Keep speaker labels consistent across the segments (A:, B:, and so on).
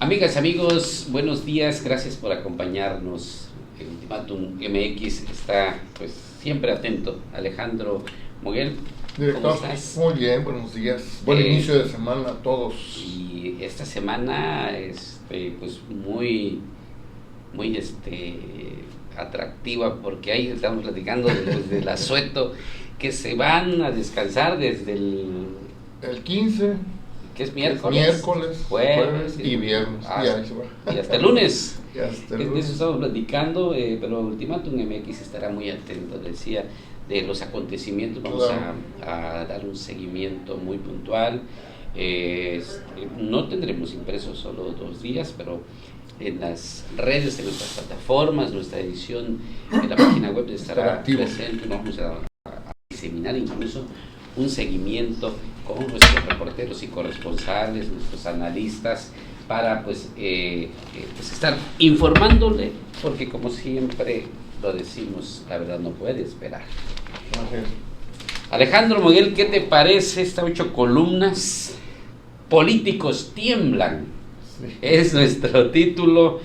A: Amigas, amigos, buenos días, gracias por acompañarnos. El Ultimátum MX está pues siempre atento. Alejandro Moguel, ¿cómo
B: Director,
A: estás?
B: muy bien, buenos días. Buen inicio de semana a todos.
A: Y esta semana pues muy atractiva porque ahí estamos platicando del asueto que se van a descansar desde
B: El 15,
A: que es
B: que es
A: miércoles,
B: miércoles, jueves y viernes. Y ahí se va.
A: y hasta el lunes.
B: Y hasta el
A: De eso
B: lunes.
A: estamos platicando, pero Ultimátum MX estará muy atento, decía, de los acontecimientos. Vamos
B: Claro.
A: a dar un seguimiento muy puntual. No tendremos impresos solo 2 días, pero en las redes de nuestras plataformas, nuestra edición de la página web estará
B: activo.
A: presente. Vamos a diseminar incluso un seguimiento con nuestros reporteros y corresponsales, nuestros analistas, para pues estar informándole, porque como siempre lo decimos, la verdad no puede esperar.
B: Así es.
A: Alejandro Moguel, ¿qué te parece estas 8 columnas? Políticos tiemblan,
B: Sí.
A: es nuestro título,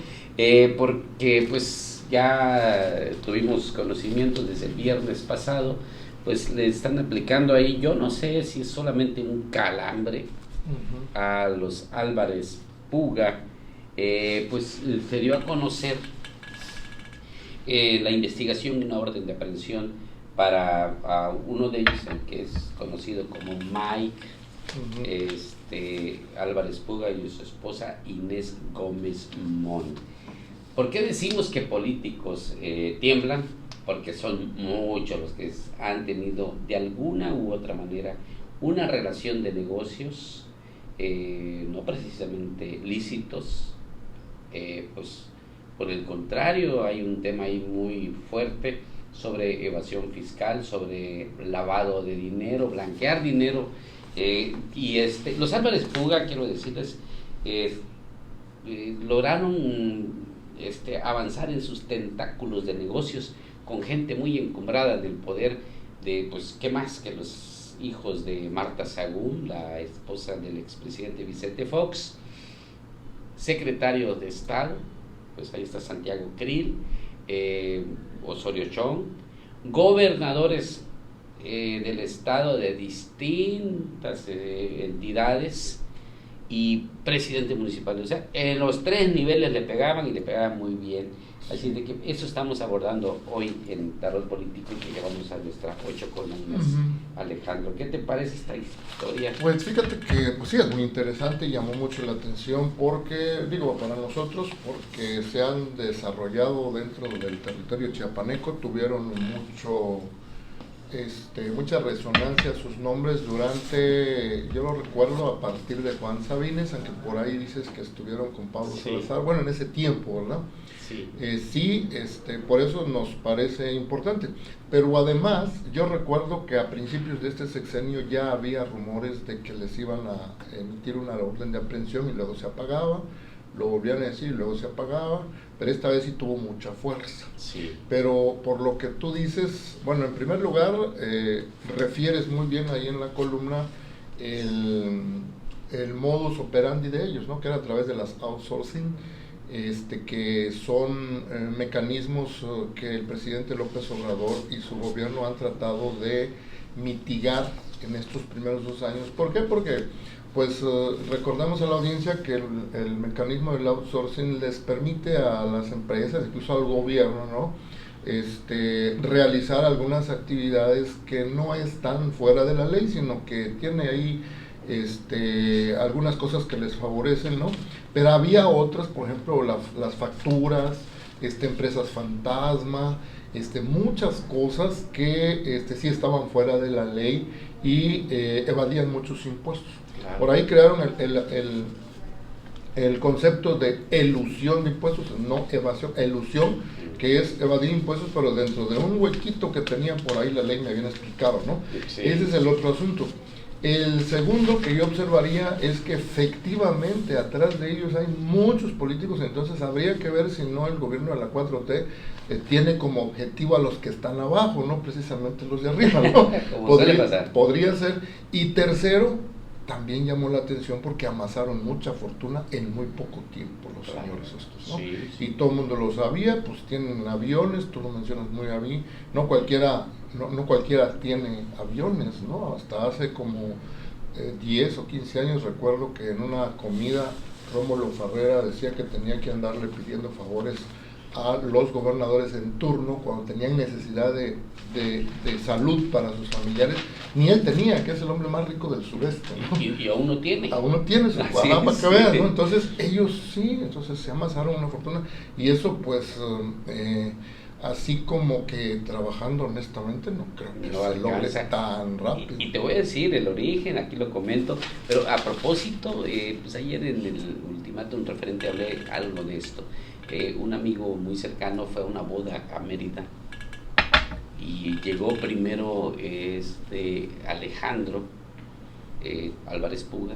A: porque pues ya tuvimos conocimiento desde el viernes pasado, pues le están aplicando ahí, yo no sé si es solamente un calambre
B: Ujú.
A: a los Álvarez Puga. Pues se dio a conocer la investigación y una orden de aprehensión para uno de ellos, el que es conocido como Mike
B: Ujú.
A: Álvarez Puga, y su esposa Inés Gómez Mon. ¿Por qué decimos que políticos tiemblan? Porque son muchos los que han tenido de alguna u otra manera una relación de negocios, no precisamente lícitos, pues por el contrario, hay un tema ahí muy fuerte sobre evasión fiscal, sobre lavado de dinero, blanquear dinero, y los Álvarez Puga, quiero decirles, lograron avanzar en sus tentáculos de negocios con gente muy encumbrada del poder, de pues qué más que los hijos de Marta Sagún, la esposa del expresidente Vicente Fox, secretario de Estado, pues ahí está Santiago Krill, Osorio Chong, gobernadores del estado de distintas entidades, y presidente municipal. O sea, en los 3 niveles le pegaban, y le pegaban muy bien. Así de que eso estamos abordando hoy en Tarot Político, y que llevamos a nuestras 8 columnas. Alejandro, ¿qué te parece esta historia?
B: Pues fíjate que pues sí, es muy interesante y llamó mucho la atención porque, digo, para nosotros, porque se han desarrollado dentro del territorio chiapaneco, tuvieron mucha resonancia sus nombres durante, yo lo recuerdo a partir de Juan Sabines, aunque por ahí dices que estuvieron con Pablo Salazar, bueno, en ese tiempo, ¿verdad?
A: Sí.
B: Sí, por eso nos parece importante. Pero además, yo recuerdo que a principios de este sexenio ya había rumores de que les iban a emitir una orden de aprehensión y luego se apagaba, lo volvían a decir y luego se apagaba, pero esta vez sí tuvo mucha fuerza.
A: Sí.
B: Pero por lo que tú dices, bueno, en primer lugar, refieres muy bien ahí en la columna el modus operandi de ellos, ¿no? Que era a través de las outsourcing, que son mecanismos que el presidente López Obrador y su gobierno han tratado de mitigar en estos primeros 2 años. ¿Por qué? Porque pues recordamos a la audiencia que el mecanismo del outsourcing les permite a las empresas, incluso al gobierno, ¿no? Realizar algunas actividades que no están fuera de la ley, sino que tiene ahí algunas cosas que les favorecen, ¿no? Pero había otras, por ejemplo, las facturas, empresas fantasma, muchas cosas que sí estaban fuera de la ley y evadían muchos impuestos.
A: Claro.
B: Por ahí crearon el concepto de elusión de impuestos, no evasión, elusión, que es evadir impuestos, pero dentro de un huequito que tenía por ahí la ley, me habían explicado, ¿no?
A: Sí.
B: Ese es el otro asunto. El segundo que yo observaría es que efectivamente atrás de ellos hay muchos políticos, entonces habría que ver si no el gobierno de la 4T tiene como objetivo a los que están abajo, no precisamente los de arriba, ¿no?
A: Como suele pasar.
B: Podría ser. Y tercero, también llamó la atención porque amasaron mucha fortuna en muy poco tiempo los señores estos, ¿no?
A: Sí, sí.
B: Y todo el mundo lo sabía, pues tienen aviones, tú lo mencionas muy bien, no cualquiera tiene aviones, ¿no? Hasta hace como 10 o 15 años recuerdo que en una comida Rómulo Ferrera decía que tenía que andarle pidiendo favores a los gobernadores en turno cuando tenían necesidad de salud para sus familiares. Ni él tenía, que es el hombre más rico del sureste, ¿no?
A: Y aún no tiene.
B: Aún no tiene su
A: Así
B: para
A: es,
B: que veas,
A: sí.
B: ¿no? Entonces ellos sí, entonces se amasaron una fortuna y eso pues así como que trabajando honestamente no creo que
A: No
B: se logre
A: alcanza.
B: tan rápido.
A: Y te voy a decir el origen, aquí lo comento, pero a propósito, pues ayer en el ultimátum referente hablé algo de esto. Un amigo muy cercano fue a una boda a Mérida y llegó primero Alejandro Álvarez Puga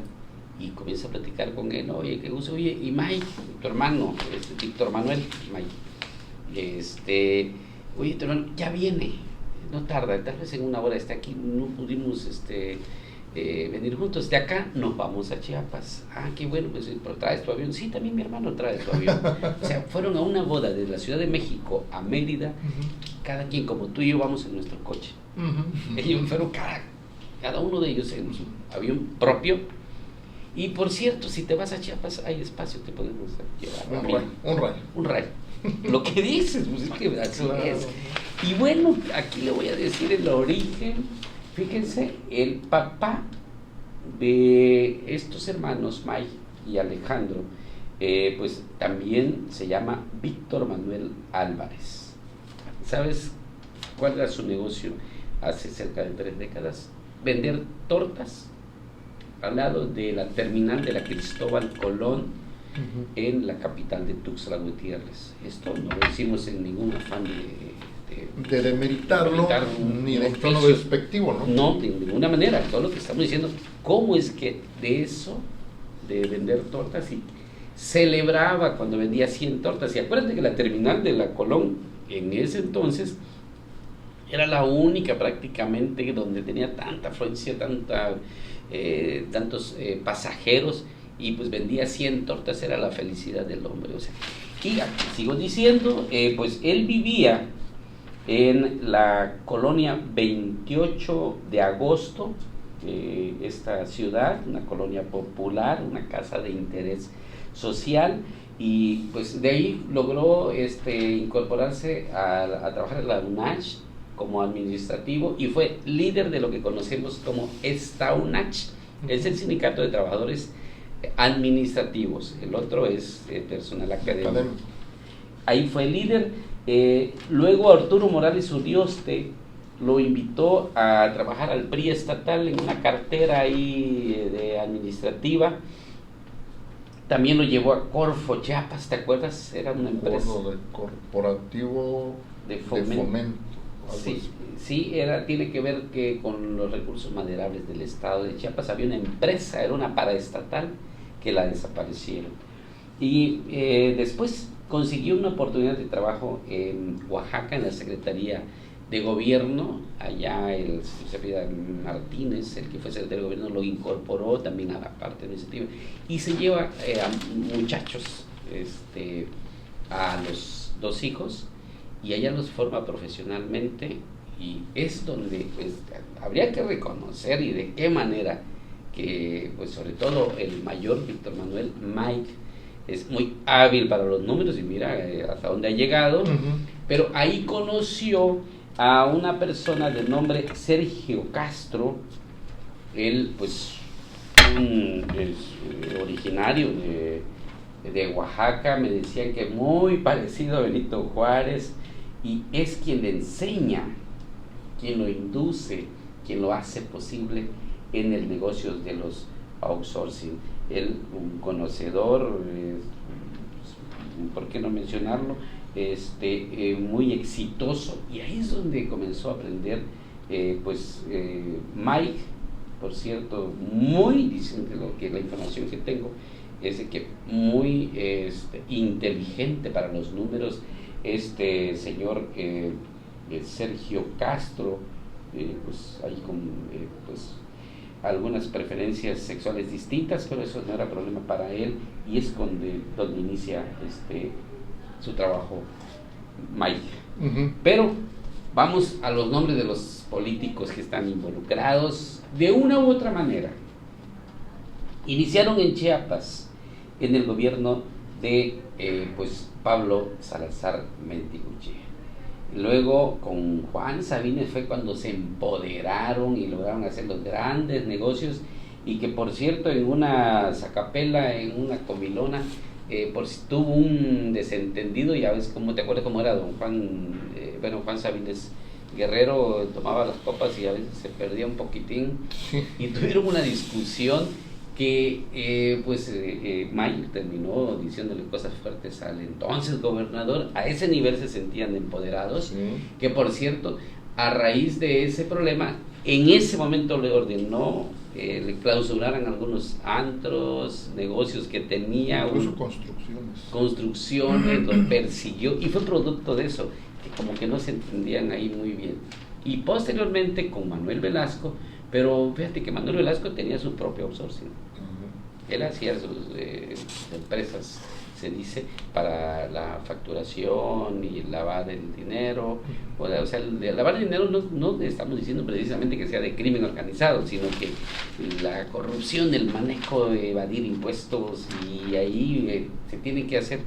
A: y comienza a platicar con él, oye, qué gusto, oye, y Mike, tu hermano, Víctor Manuel, Mike, oye, tu hermano, ya viene, no tarda, tal vez en una hora está aquí, no pudimos venir juntos, de acá nos vamos a Chiapas. Ah, qué bueno, pues, pero traes tu avión. Sí, también mi hermano trae su avión. O sea, fueron a una boda desde la Ciudad de México a Mérida, cada quien como tú y yo vamos en nuestro coche. Ellos fueron cada uno de ellos en su avión propio. Y por cierto, si te vas a Chiapas hay espacio, te podemos llevar.
B: Un rayo.
A: Lo que dices, pues es que así es. Y bueno, aquí le voy a decir el origen. Fíjense, el papá de estos hermanos, Mike y Alejandro, pues también se llama Víctor Manuel Álvarez. ¿Sabes cuál era su negocio hace cerca de 3 décadas? Vender tortas al lado de la terminal de la Cristóbal Colón en la capital de Tuxtla Gutiérrez. Esto no lo hicimos en ningún afán
B: de demeritarlo, ni de tono despectivo, ¿no?
A: No, de ninguna manera. Todo lo que estamos diciendo, ¿cómo es que de eso, de vender tortas, y celebraba cuando vendía 100 tortas? Y acuérdate que la terminal de la Colón, en ese entonces, era la única prácticamente donde tenía tanta afluencia, tantos pasajeros, y pues vendía 100 tortas, era la felicidad del hombre. O sea, y aquí sigo diciendo, pues él vivía en la colonia 28 de agosto, esta ciudad, una colonia popular, una casa de interés social, y pues de ahí logró incorporarse a trabajar en la UNACH como administrativo y fue líder de lo que conocemos como STAUNACH, es el sindicato de trabajadores administrativos, el otro es personal académico. Ahí fue líder. Luego Arturo Morales Urioste lo invitó a trabajar al PRI estatal en una cartera ahí de administrativa. También lo llevó a Corfo, Chiapas, ¿te acuerdas? Era una empresa
B: del corporativo de fomento.
A: Sí, tiene que ver con los recursos maderables del estado de Chiapas. Había una empresa, era una paraestatal, que la desaparecieron. Y después consiguió una oportunidad de trabajo en Oaxaca, en la Secretaría de Gobierno. Allá el secretario Martínez, el que fue secretario de Gobierno, lo incorporó también a la parte administrativa y se lleva a muchachos, a los 2 hijos, y allá los forma profesionalmente, y es donde pues habría que reconocer, y de qué manera, que pues sobre todo el mayor Víctor Manuel, Mike, es muy hábil para los números y mira hasta dónde ha llegado. Pero ahí conoció a una persona de nombre Sergio Castro. Él pues es originario de Oaxaca, me decían que muy parecido a Benito Juárez, y es quien le enseña, quien lo induce, quien lo hace posible en el negocio de los outsourcing. Él, un conocedor, ¿por qué no mencionarlo? Muy exitoso, y ahí es donde comenzó a aprender. Mike, por cierto, dicen que la información que tengo es de que muy inteligente para los números, señor Sergio Castro, pues ahí algunas preferencias sexuales distintas, pero eso no era problema para él, y es donde inicia su trabajo Mike. Pero vamos a los nombres de los políticos que están involucrados de una u otra manera. Iniciaron en Chiapas, en el gobierno de Pablo Salazar Menticuche. Luego con Juan Sabines fue cuando se empoderaron y lograron hacer los grandes negocios, y que por cierto en una sacapela, en una comilona, por si tuvo un desentendido, ya ves cómo, te acuerdas cómo era don Juan, Juan Sabines Guerrero tomaba las copas y a veces se perdía un poquitín, y tuvieron una discusión que Mayo terminó diciéndole cosas fuertes al entonces gobernador. A ese nivel se sentían empoderados, que por cierto, a raíz de ese problema, en ese momento le ordenó le clausuraran algunos antros, negocios que tenía,
B: incluso construcciones,
A: lo persiguió, y fue producto de eso, que como que no se entendían ahí muy bien. Y posteriormente con Manuel Velasco, pero fíjate que Manuel Velasco tenía su propio outsourcing. Él hacía sus empresas, se dice, para la facturación y lavar el dinero. O sea, el lavar el dinero no estamos diciendo precisamente que sea de crimen organizado, sino que la corrupción, el manejo de evadir impuestos, y ahí se tienen que hacer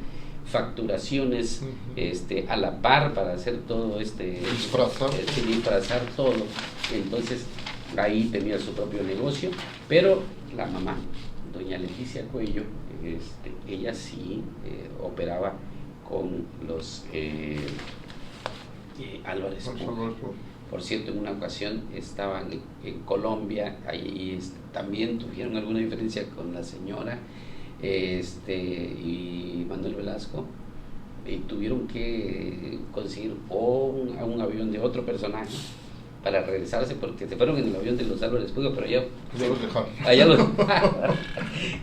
A: facturaciones a la par para hacer todo disfrazar todo. Entonces ahí tenía su propio negocio, pero la mamá, doña Leticia Cuello, ella sí operaba con los Álvarez Puga. Por cierto, en una ocasión estaban en Colombia, ahí también tuvieron alguna diferencia con la señora y Manuel Velasco, y tuvieron que conseguir un avión de otro personaje para regresarse, porque se fueron en el avión de los Álvarez Puga, pero allá los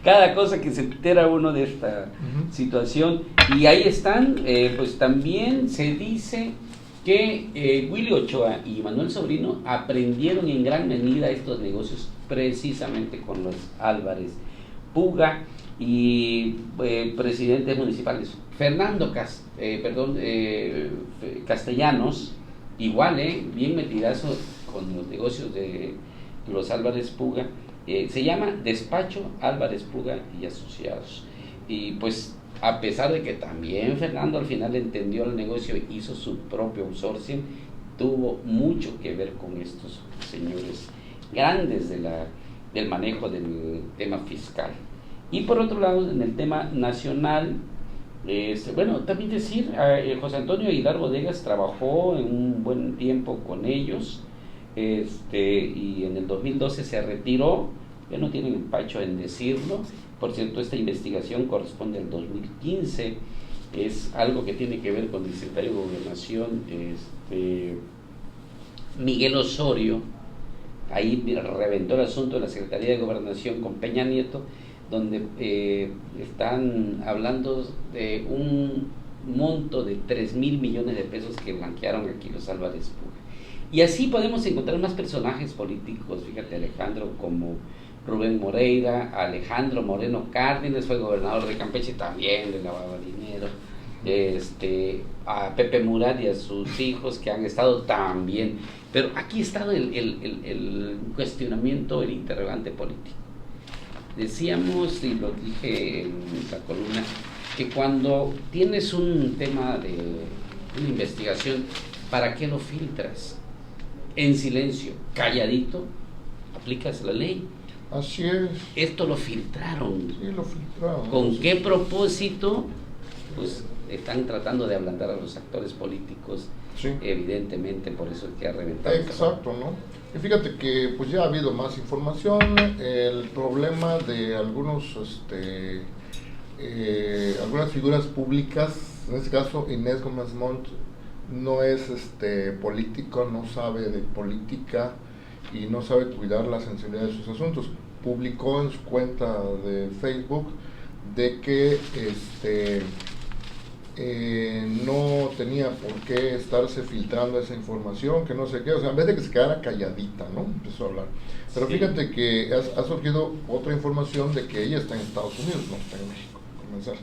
A: cada cosa que se entera uno de esta situación. Y ahí están, pues también se dice que Willy Ochoa y Manuel Sobrino aprendieron en gran medida estos negocios precisamente con los Álvarez Puga y presidentes municipales. Fernando Castellanos, igual, bien metidazo con los negocios de los Álvarez Puga, se llama Despacho Álvarez Puga y Asociados. Y pues a pesar de que también Fernando al final entendió el negocio e hizo su propio outsourcing, tuvo mucho que ver con estos señores grandes del manejo del tema fiscal. Y por otro lado, en el tema nacional, también decir, José Antonio Aguilar Bodegas trabajó en un buen tiempo con ellos, y en el 2012 se retiró. Ya no tienen empacho en decirlo. Por cierto, esta investigación corresponde al 2015, es algo que tiene que ver con el secretario de Gobernación, Miguel Osorio. Ahí reventó el asunto de la Secretaría de Gobernación con Peña Nieto, donde están hablando de un monto de 3,000 millones de pesos que blanquearon aquí los Álvarez Puga. Y así podemos encontrar más personajes políticos, fíjate, Alejandro, como Rubén Moreira, Alejandro Moreno Cárdenas, fue gobernador de Campeche, también le lavaba dinero, a Pepe Murat y a sus hijos que han estado también. Pero aquí está el cuestionamiento, el interrogante político. Decíamos, y lo dije en la columna, que cuando tienes un tema de una investigación, ¿para qué lo filtras? En silencio, calladito, aplicas la ley.
B: Así es.
A: Esto lo filtraron.
B: Sí, lo filtraron.
A: ¿Con qué propósito? Pues están tratando de ablandar a los actores políticos, sí. Evidentemente, por eso es que ha reventado.
B: Exacto, ¿no? Y fíjate que pues ya ha habido más información. El problema de algunas figuras públicas, en este caso Inés Gómez Montt, no es político, no sabe de política y no sabe cuidar la sensibilidad de sus asuntos. Publicó en su cuenta de Facebook de que no tenía por qué estarse filtrando esa información, que no sé qué, o sea, en vez de que se quedara calladita, ¿no? Empezó a hablar. Pero sí, fíjate que ha surgido otra información de que ella está en Estados Unidos, no está en México, comenzar.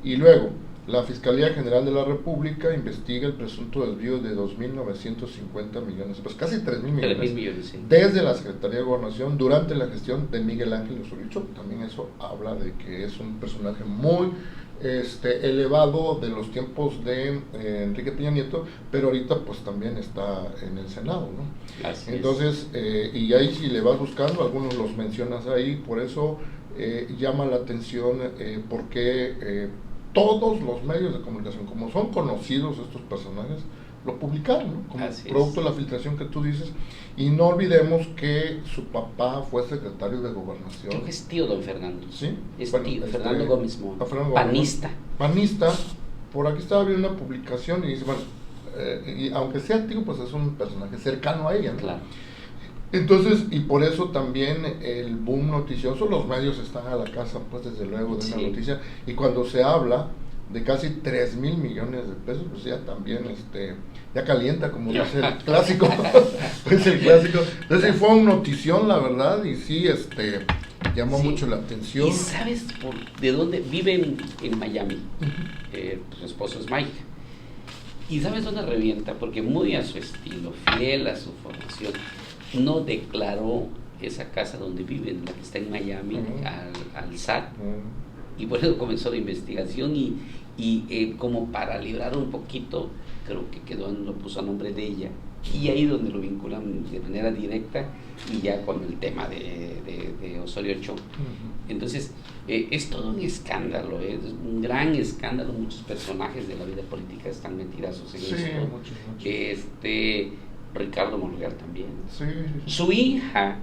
B: Y luego, la Fiscalía General de la República investiga el presunto desvío de 2.950 millones, pues casi 3.000 millones,
A: 3.000 millones, sí,
B: desde la Secretaría de Gobernación durante la gestión de Miguel Ángel Osorio Chong. También eso habla de que es un personaje muy elevado de los tiempos de Enrique Peña Nieto, pero ahorita pues también está en el Senado, ¿no?
A: Así
B: entonces, y ahí si le vas buscando, algunos los mencionas ahí, por eso llama la atención porque todos los medios de comunicación, como son conocidos estos personajes, lo publicaron, ¿no? Como producto de la filtración que tú dices. Y no olvidemos que su papá fue secretario de Gobernación.
A: Creo que es tío don Fernando.
B: Sí.
A: Es bueno, tío, Fernando Gómez Moore. Panista.
B: Panista. Por aquí estaba viendo una publicación y dice, bueno, y aunque sea tío, pues es un personaje cercano a ella, ¿no?
A: Claro.
B: Entonces, y por eso también el boom noticioso, los medios están a la casa, pues desde luego, de una noticia. Y cuando se habla de casi 3.000 millones de pesos, pues ya también ya calienta, como dice el clásico. Pues el clásico. Entonces fue una notición, la verdad, y sí, llamó mucho la atención.
A: ¿Y sabes de dónde? Vive en Miami. Su esposo es Mike. ¿Y sabes dónde revienta? Porque muy a su estilo, fiel a su formación, no declaró esa casa donde vive, la que está en Miami, al SAT. Y por eso comenzó la investigación y como para librar un poquito, creo que lo puso a nombre de ella. Y ahí donde lo vinculan de manera directa y ya con el tema de Osorio Chong. Entonces, es todo un escándalo, es un gran escándalo. Muchos personajes de la vida política están metidazos en esto. Muchos. Ricardo Monreal también. Su hija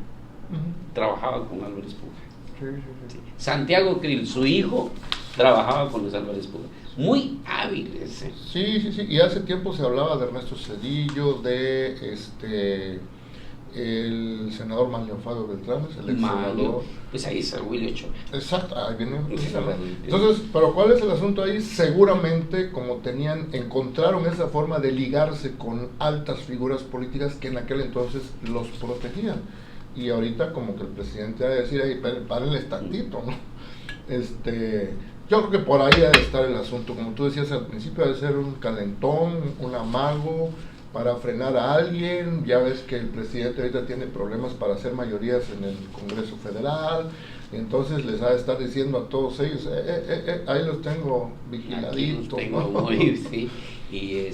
A: trabajaba con Álvarez Puga. Santiago Krill, su hijo, trabajaba con los Álvarez Puga. Muy hábiles.
B: Sí. Y hace tiempo se hablaba de Ernesto Zedillo, de el senador Manlio Fabio Beltrán, el ex senador.
A: Pues ahí está Willy Ochoa.
B: Exacto, ahí viene. Entonces, ¿pero cuál es el asunto ahí? Seguramente, como encontraron esa forma de ligarse con altas figuras políticas que en aquel entonces los protegían. Y ahorita como que el presidente ha de decir, ahí, párenle tantito, ¿no? Yo creo que por ahí ha de estar el asunto, como tú decías al principio, ha de ser un calentón, un amago para frenar a alguien. Ya ves que el presidente ahorita tiene problemas para hacer mayorías en el Congreso Federal, entonces les ha de estar diciendo a todos ellos, ahí los tengo vigiladitos.
A: Los tengo muy, sí. Y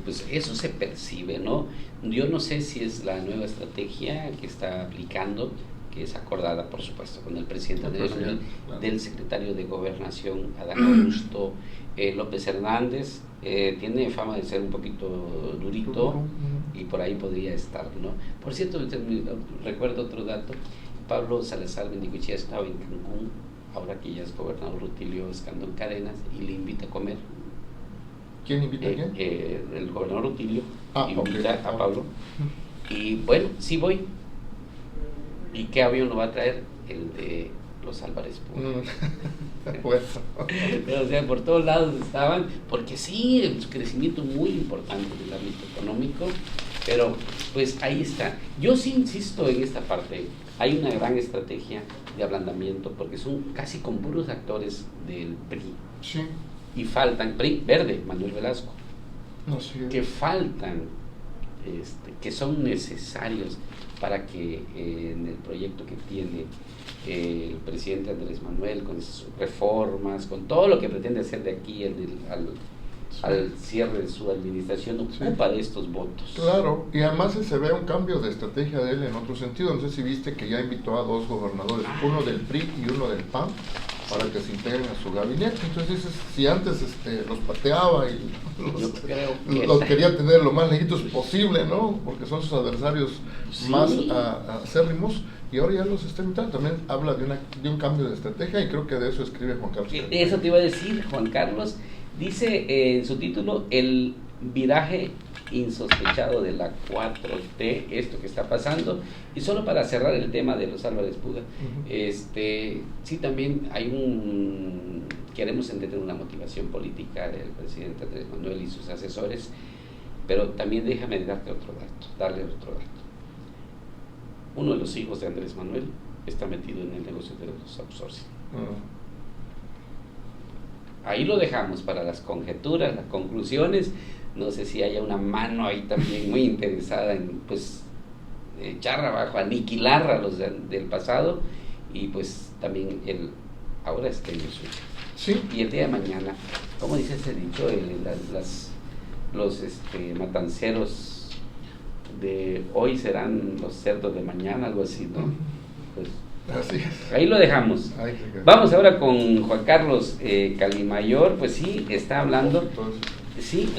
A: pues eso se percibe, ¿no? Yo no sé si es la nueva estrategia que está aplicando, que es acordada, por supuesto, con el presidente del secretario de Gobernación, Adán Augusto López Hernández. Tiene fama de ser un poquito durito y por ahí podría estar, ¿no? Por cierto, recuerdo otro dato. Pablo Salazar Mendicuchía estaba en Cancún, ahora que ya es gobernador Rutilio Escandón Cadenas, y le invita a comer.
B: ¿Quién invita a quién?
A: El gobernador Rutilio invita a Pablo. Y bueno, sí voy. ¿Y qué avión lo va a traer? El de los Álvarez Puga.
B: Bueno.
A: O sea, por todos lados estaban, porque sí, un crecimiento muy importante en el ámbito económico, pero pues ahí está. Yo sí insisto en esta parte, hay una gran estrategia de ablandamiento, porque son casi con puros actores del PRI.
B: Sí.
A: Y faltan, PRI verde, Manuel Velasco, que faltan, que son necesarios para que en el proyecto que tiene el presidente Andrés Manuel, con sus reformas, con todo lo que pretende hacer de aquí al cierre de su administración, ocupa de estos votos.
B: Claro, y además se ve un cambio de estrategia de él en otro sentido. No sé si viste que ya invitó a 2 gobernadores, uno del PRI y uno del PAN, para que se integren a su gabinete. Entonces, si antes los pateaba y los quería tener lo más lejitos posible, ¿no? Porque son sus adversarios más acérrimos, y ahora ya los está invitando. También habla de un cambio de estrategia, y creo que de eso escribe Juan Carlos.
A: Eso te iba a decir, Juan Carlos. Dice en su título, el viraje insospechado de la 4T, esto que está pasando. Y solo para cerrar el tema de los Álvarez Puga, sí, también hay un queremos entender una motivación política del presidente Andrés Manuel y sus asesores, pero también déjame darle otro dato. Uno de los hijos de Andrés Manuel está metido en el negocio de los outsourcing. Ahí lo dejamos para las conjeturas, las conclusiones. No sé si haya una mano ahí también muy interesada en pues echar abajo, aniquilar a los del pasado, y pues también ahora es que ellos suyo.
B: Sí.
A: Y el día de mañana, ¿cómo dice ese dicho? Los matanceros de hoy serán los cerdos de mañana, algo así, ¿no? Pues,
B: así es.
A: Ahí lo dejamos. Vamos ahora con Juan Carlos Calimayor. Pues sí, está hablando, sí,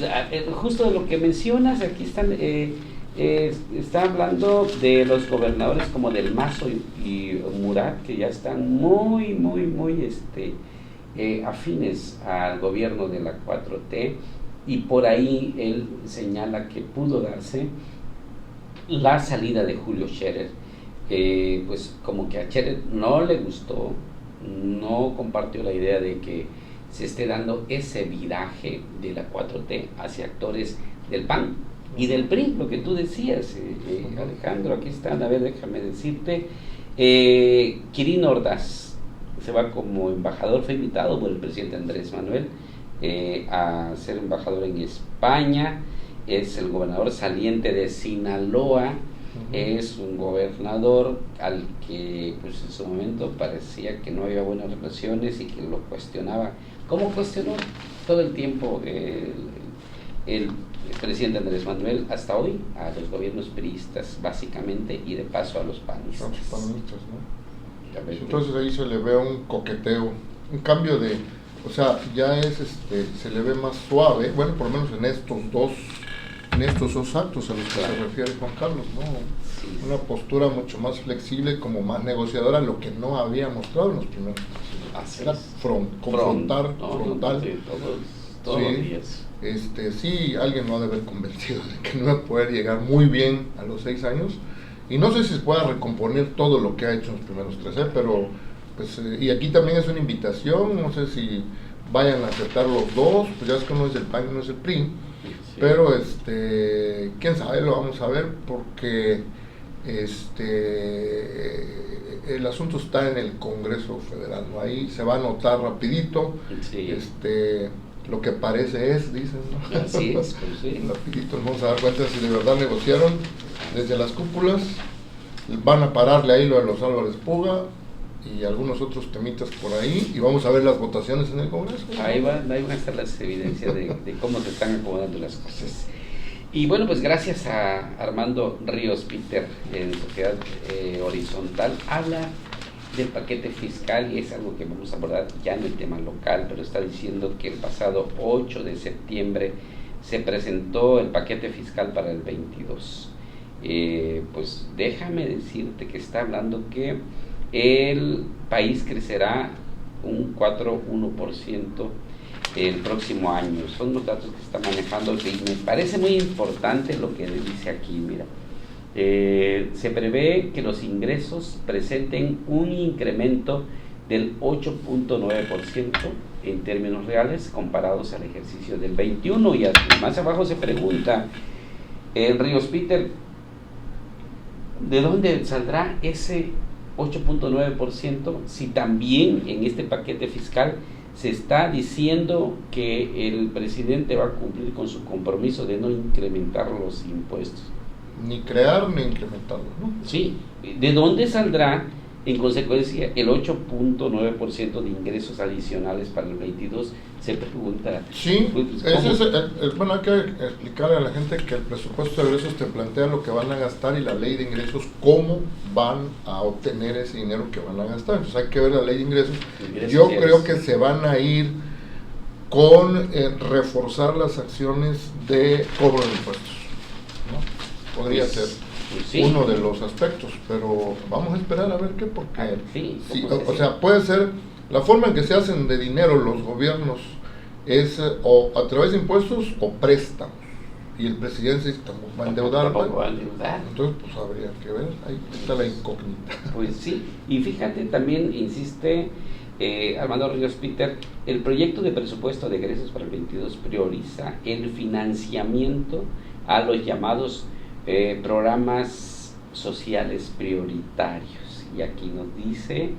A: justo de lo que mencionas. Aquí está hablando de los gobernadores como del Mazo y Murat, que ya están muy afines al gobierno de la 4T, y por ahí él señala que pudo darse la salida de Julio Scherer. Pues como que a Scherer no le gustó, no compartió la idea de que se esté dando ese viraje de la 4T hacia actores del PAN y del PRI, lo que tú decías, Alejandro. Aquí están, a ver, déjame decirte. Quirino Ordaz se va como embajador, fue invitado por el presidente Andrés Manuel a ser embajador en España. Es el gobernador saliente de Sinaloa. Es un gobernador al que pues en su momento parecía que no había buenas relaciones y que lo cuestionaba. ¿Cómo cuestionó todo el tiempo el presidente Andrés Manuel hasta hoy? A los gobiernos priistas básicamente, y de paso a los panistas.
B: ¿No? Entonces ahí se le ve un coqueteo, un cambio de, o sea, ya es se le ve más suave, bueno, por lo menos en estos dos actos a los que se refiere Juan Carlos, ¿no?
A: Sí.
B: Una postura mucho más flexible, como más negociadora, lo que no había mostrado en los primeros meses. Era confrontar, frontal.
A: Sí, todos los días.
B: Sí, alguien no ha de haber convencido de que no va a poder llegar muy bien a los 6 años, y no sé si se pueda recomponer todo lo que ha hecho en los primeros 3, pero pues, y aquí también es una invitación, no sé si vayan a aceptar los dos, pues ya es que uno es el PAN y uno es el PRI. Sí. Pero quién sabe, lo vamos a ver, porque el asunto está en el Congreso Federal, ¿no? Ahí se va a notar rapidito. Sí. Lo que parece dicen, ¿no?
A: Así es, pues sí.
B: Rapidito nos vamos a dar cuenta si de verdad negociaron desde las cúpulas. Van a pararle ahí lo de los Álvarez Puga y algunos otros temitas por ahí, y vamos a ver las votaciones en el Congreso, ¿no?
A: Ahí van a estar las evidencias de cómo se están acomodando las cosas. Y bueno, pues gracias a Armando Ríos Peter en Sociedad Horizontal, habla del paquete fiscal, y es algo que vamos a abordar ya en el tema local, pero está diciendo que el pasado 8 de septiembre se presentó el paquete fiscal para el 22. Pues déjame decirte que está hablando que el país crecerá un 4,1% el próximo año. Son los datos que está manejando, y me parece muy importante lo que dice aquí. Mira, se prevé que los ingresos presenten un incremento del 8,9% en términos reales comparados al ejercicio del 21, y más abajo se pregunta Ríos Peter, ¿de dónde saldrá ese 8,9% si también en este paquete fiscal se está diciendo que el presidente va a cumplir con su compromiso de no incrementar los impuestos?
B: Ni crear ni incrementarlos, ¿no?
A: Sí, ¿de dónde saldrá en consecuencia el 8,9% de ingresos adicionales para el 22? Se pregunta.
B: Sí, bueno, hay que explicarle a la gente que el presupuesto de egresos te plantea lo que van a gastar, y la ley de ingresos cómo van a obtener ese dinero que van a gastar. Entonces hay que ver la ley de ingresos. Yo creo que se van a ir con reforzar las acciones de cobro de impuestos, ¿no? Podría ser uno de los aspectos, pero vamos a esperar a ver qué, porque o sea, puede ser la forma en que se hacen de dinero los gobiernos es o a través de impuestos o préstamos, y el presidente va a endeudar. Entonces pues habría que ver, ahí está la incógnita.
A: Pues sí, y fíjate, también insiste Armando Ríos Peter, el proyecto de presupuesto de egresos para el 22 prioriza el financiamiento a los llamados programas sociales prioritarios. Y aquí nos dice,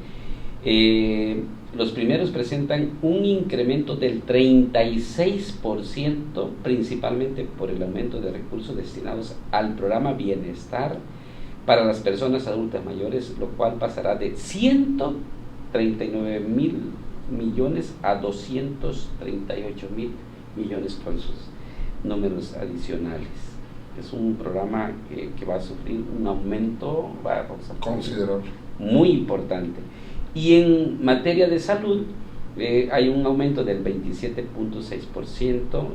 A: los primeros presentan un incremento del 36%, principalmente por el aumento de recursos destinados al programa Bienestar para las personas adultas mayores, lo cual pasará de 139.000 millones a 238.000 millones con sus números adicionales. Es un programa que va a sufrir un aumento
B: considerable,
A: muy importante. Y en materia de salud, hay un aumento del 27.6%,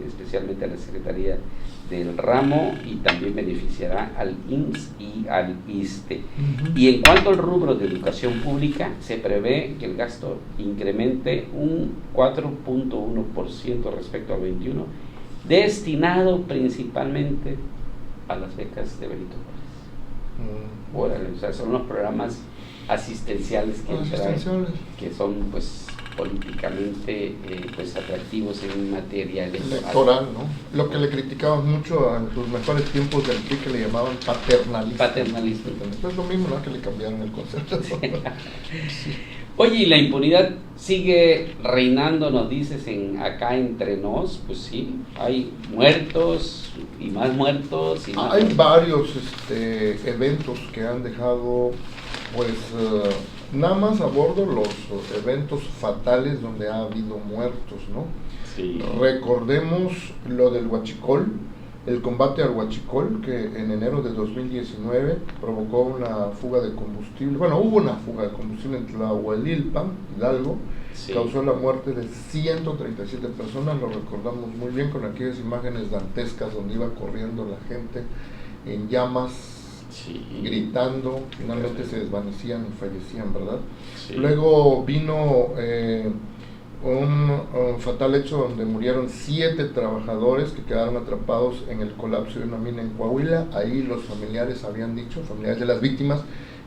A: especialmente a la Secretaría del Ramo, y también beneficiará al IMSS y al ISSSTE. Y en cuanto al rubro de educación pública, se prevé que el gasto incremente un 4.1% respecto al 21, destinado principalmente a las becas de Benito Juárez. O sea, son los programas asistenciales que son pues políticamente pues atractivos en materia
B: electoral, ¿no? Lo que le criticaban mucho en sus mejores tiempos del PRI, que le llamaban paternalista. Es lo mismo, ¿no? Que le cambiaron el concepto.
A: Sí. Oye, y la impunidad sigue reinando, nos dices, acá entre nos. Pues sí, hay muertos y más muertos y más
B: hay
A: muertos.
B: Varios eventos que han dejado pues nada más a bordo los eventos fatales donde ha habido muertos, ¿no?
A: Sí.
B: Recordemos lo del Huachicol, el combate al Huachicol, que en enero de 2019 provocó una fuga de combustible. Bueno, hubo una fuga de combustible en Tlahuelilpan, Hidalgo, sí. Causó la muerte de 137 personas, lo recordamos muy bien con aquellas imágenes dantescas donde iba corriendo la gente en llamas, sí, gritando, finalmente se desvanecían y fallecían, ¿verdad? Sí. Luego vino un fatal hecho donde murieron 7 trabajadores que quedaron atrapados en el colapso de una mina en Coahuila. Ahí los familiares habían dicho, familiares de las víctimas,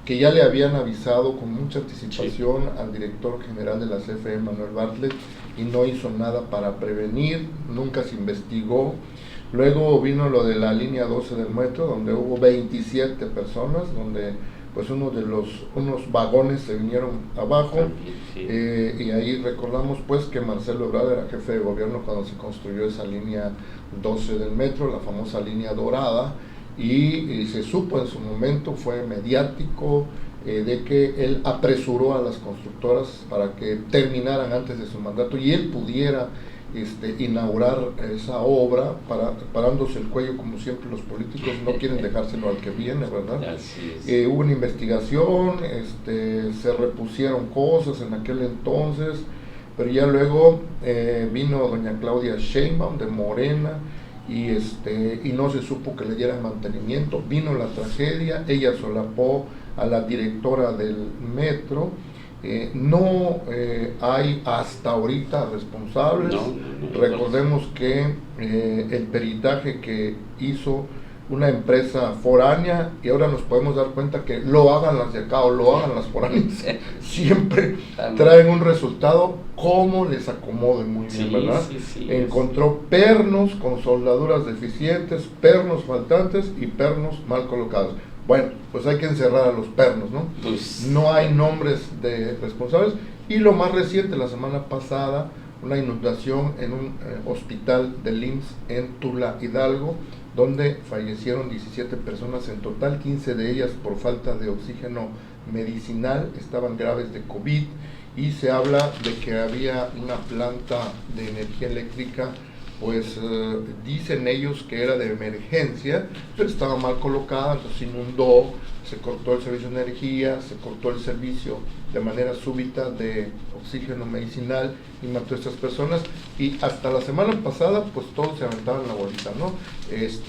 B: que ya le habían avisado con mucha anticipación, sí, al director general de la CFE, Manuel Bartlett, y no hizo nada para prevenir, nunca se investigó. Luego vino lo de la línea 12 del metro, donde hubo 27 personas, donde pues unos vagones se vinieron abajo, sí. Y ahí recordamos pues que Marcelo Ebrard era jefe de gobierno cuando se construyó esa línea 12 del metro, la famosa línea dorada, y se supo en su momento, fue mediático, de que él apresuró a las constructoras para que terminaran antes de su mandato y él pudiera inaugurar esa obra, parándose el cuello como siempre los políticos no quieren dejárselo al que viene, ¿verdad?
A: Así es.
B: Hubo una investigación, se repusieron cosas en aquel entonces, pero ya luego vino doña Claudia Sheinbaum de Morena y no se supo que le dieran mantenimiento. Vino la tragedia, ella solapó a la directora del metro. No hay hasta ahorita responsables. No. Recordemos que el peritaje que hizo una empresa foránea, y ahora nos podemos dar cuenta que lo hagan las de acá o lo hagan las foráneas, siempre traen un resultado como les acomode muy bien, ¿verdad? Sí, encontró pernos con soldaduras deficientes, pernos faltantes y pernos mal colocados. Bueno, pues hay que encerrar a los pernos, ¿no? Pues, no hay nombres de responsables. Y lo más reciente, la semana pasada, una inundación en un hospital del IMSS en Tula, Hidalgo, donde fallecieron 17 personas en total, 15 de ellas por falta de oxígeno medicinal, estaban graves de COVID, y se habla de que había una planta de energía eléctrica, pues dicen ellos que era de emergencia, pero estaba mal colocada, entonces se inundó, se cortó el servicio de energía, se cortó el servicio de manera súbita de oxígeno medicinal y mató a estas personas. Y hasta la semana pasada pues todos se aventaban la bolita, ¿no?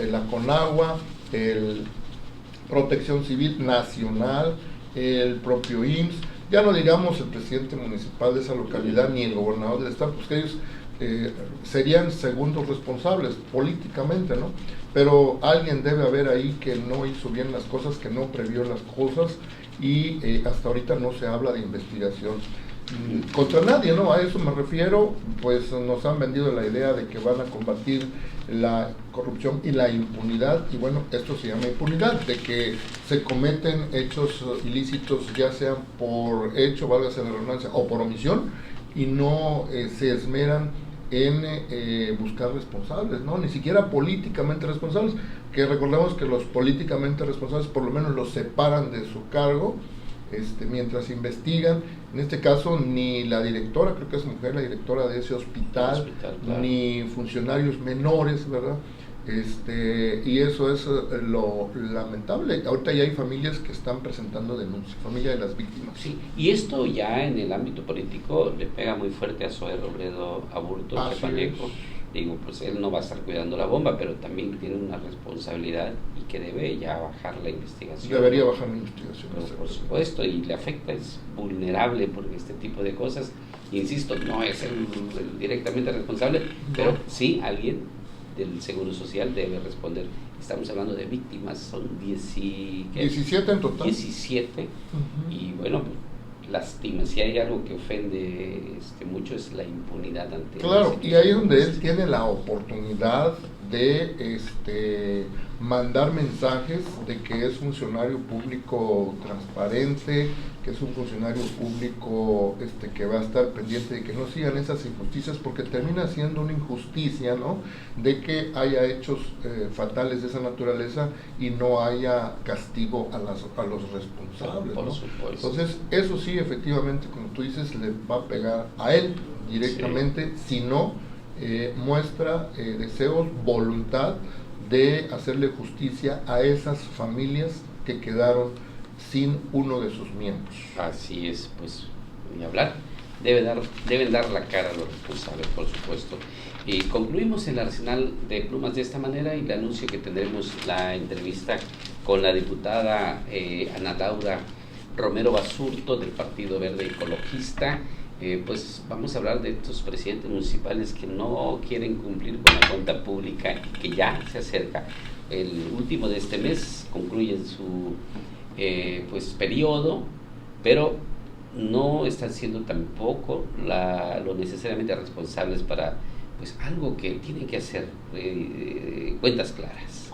B: La Conagua, el Protección Civil Nacional, el propio IMSS, ya no digamos el presidente municipal de esa localidad ni el gobernador del estado, pues que ellos serían segundos responsables políticamente, ¿no? Pero alguien debe haber ahí que no hizo bien las cosas, que no previó las cosas, y hasta ahorita no se habla de investigación. contra nadie, ¿no? A eso me refiero, pues nos han vendido la idea de que van a combatir la corrupción y la impunidad, y bueno, esto se llama impunidad, de que se cometen hechos ilícitos, ya sean por hecho, válgase la redundancia, o por omisión, y no se esmeran en buscar responsables, ¿no? Ni siquiera políticamente responsables, que recordemos que los políticamente responsables por lo menos los separan de su cargo, mientras investigan. En este caso ni la directora, creo que es mujer, la directora de ese hospital, claro, ni funcionarios menores, ¿verdad? Y eso es lo lamentable. Ahorita ya hay familias que están presentando denuncias, familia de las víctimas.
A: Sí, y esto ya en el ámbito político le pega muy fuerte a Zoe Robledo Aburto, Pacheco. Digo, pues él no va a estar cuidando la bomba, pero también tiene una responsabilidad y que debe ya bajar la investigación.
B: Debería bajar la investigación.
A: Por supuesto, y le afecta, es vulnerable por este tipo de cosas. Insisto, no es el directamente responsable, pero sí alguien del Seguro Social debe responder. Estamos hablando de víctimas, son
B: 17 en total.
A: 17, y bueno, lástima, si hay algo que ofende mucho es la impunidad ante.
B: Claro, y ahí es donde él tiene la oportunidad de mandar mensajes de que es funcionario público transparente, que es un funcionario público que va a estar pendiente de que no sigan esas injusticias, porque termina siendo una injusticia, ¿no?, de que haya hechos fatales de esa naturaleza y no haya castigo a los responsables, ¿no?
A: Por supuesto.
B: Entonces, eso sí, efectivamente, como tú dices, le va a pegar a él directamente, sí, si no muestra deseos, voluntad de hacerle justicia a esas familias que quedaron sin uno de sus miembros.
A: Así es, pues, ni hablar. Deben dar la cara a los responsables, por supuesto. Y concluimos el arsenal de plumas de esta manera, y le anuncio que tendremos la entrevista con la diputada Ana Laura Romero Basurto del Partido Verde Ecologista. Pues vamos a hablar de estos presidentes municipales que no quieren cumplir con la cuenta pública y que ya se acerca. El último de este mes concluye su periodo, pero no están siendo tampoco lo necesariamente responsables para algo que tienen que hacer, cuentas claras.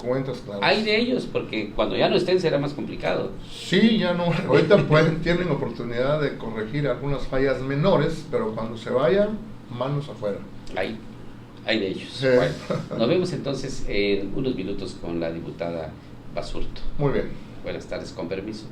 A: Hay de ellos, porque cuando ya no estén será más complicado.
B: Sí, ya no, ahorita tienen oportunidad de corregir algunas fallas menores, pero cuando se vayan, manos afuera.
A: Hay de ellos. Bueno, nos vemos entonces en unos minutos con la diputada Basurto.
B: Muy bien.
A: Buenas tardes, con permiso.